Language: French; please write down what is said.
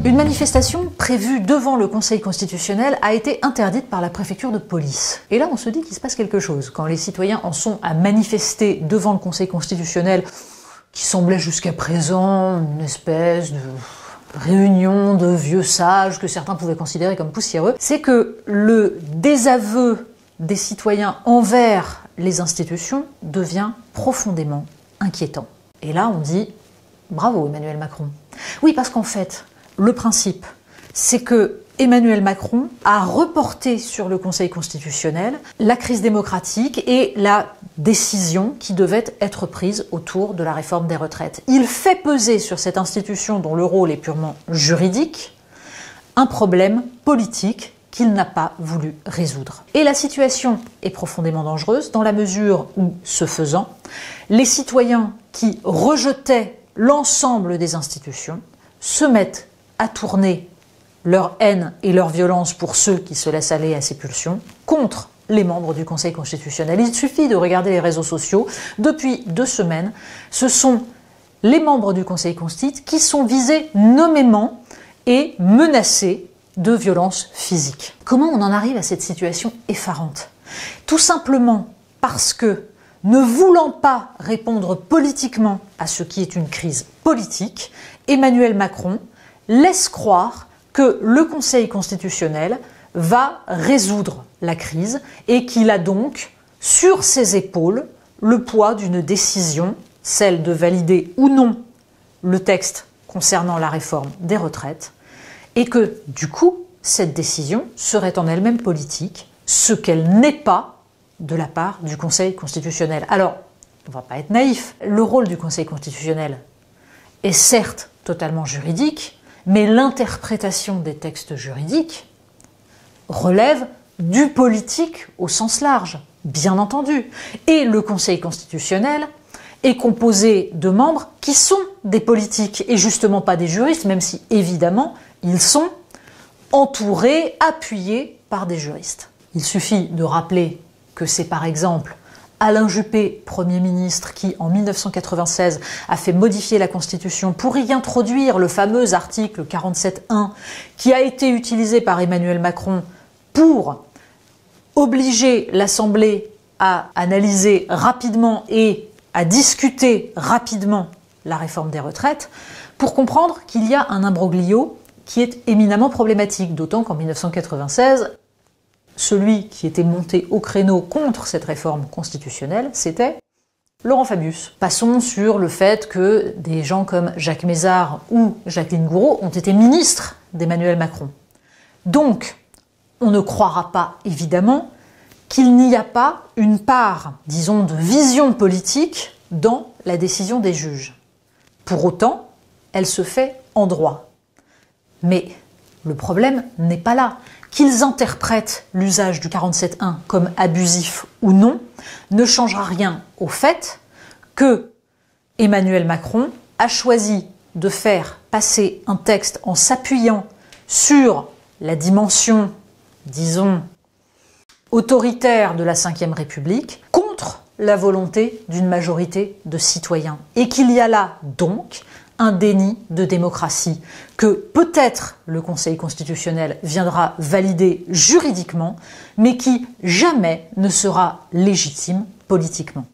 Une manifestation prévue devant le Conseil constitutionnel a été interdite par la préfecture de police. Et là, on se dit qu'il se passe quelque chose. Quand les citoyens en sont à manifester devant le Conseil constitutionnel, qui semblait jusqu'à présent une espèce de réunion de vieux sages que certains pouvaient considérer comme poussiéreux, c'est que le désaveu des citoyens envers les institutions devient profondément inquiétant. Et là, on dit bravo Emmanuel Macron. Oui, parce qu'en fait, le principe, c'est que Emmanuel Macron a reporté sur le Conseil constitutionnel la crise démocratique et la décision qui devait être prise autour de la réforme des retraites. Il fait peser sur cette institution dont le rôle est purement juridique un problème politique qu'il n'a pas voulu résoudre. Et la situation est profondément dangereuse dans la mesure où, ce faisant, les citoyens qui rejetaient l'ensemble des institutions se mettent à tourner leur haine et leur violence pour ceux qui se laissent aller à ces pulsions contre les membres du Conseil constitutionnel. Il suffit de regarder les réseaux sociaux. Depuis 2 semaines, ce sont les membres du Conseil constitutionnel qui sont visés nommément et menacés de violences physiques. Comment on en arrive à cette situation effarante? Tout simplement parce que, ne voulant pas répondre politiquement à ce qui est une crise politique, Emmanuel Macron laisse croire que le Conseil constitutionnel va résoudre la crise et qu'il a donc sur ses épaules le poids d'une décision, celle de valider ou non le texte concernant la réforme des retraites, et que du coup, cette décision serait en elle-même politique, ce qu'elle n'est pas de la part du Conseil constitutionnel. Alors, on ne va pas être naïf, le rôle du Conseil constitutionnel est certes totalement juridique, mais l'interprétation des textes juridiques relève du politique au sens large, bien entendu. Et le Conseil constitutionnel est composé de membres qui sont des politiques et justement pas des juristes, même si évidemment ils sont entourés, appuyés par des juristes. Il suffit de rappeler que c'est par exemple Alain Juppé, Premier ministre, qui en 1996 a fait modifier la Constitution pour y introduire le fameux article 47.1 qui a été utilisé par Emmanuel Macron pour obliger l'Assemblée à analyser rapidement et à discuter rapidement la réforme des retraites, pour comprendre qu'il y a un imbroglio qui est éminemment problématique, d'autant qu'en 1996, celui qui était monté au créneau contre cette réforme constitutionnelle, c'était Laurent Fabius. Passons sur le fait que des gens comme Jacques Mézard ou Jacqueline Gouraud ont été ministres d'Emmanuel Macron. Donc, on ne croira pas, évidemment, qu'il n'y a pas une part, disons, de vision politique dans la décision des juges. Pour autant, elle se fait en droit. Mais le problème n'est pas là. Qu'ils interprètent l'usage du 47.1 comme abusif ou non, ne changera rien au fait que Emmanuel Macron a choisi de faire passer un texte en s'appuyant sur la dimension, disons, autoritaire de la Ve République contre la volonté d'une majorité de citoyens. Et qu'il y a là donc un déni de démocratie que peut-être le Conseil constitutionnel viendra valider juridiquement, mais qui jamais ne sera légitime politiquement.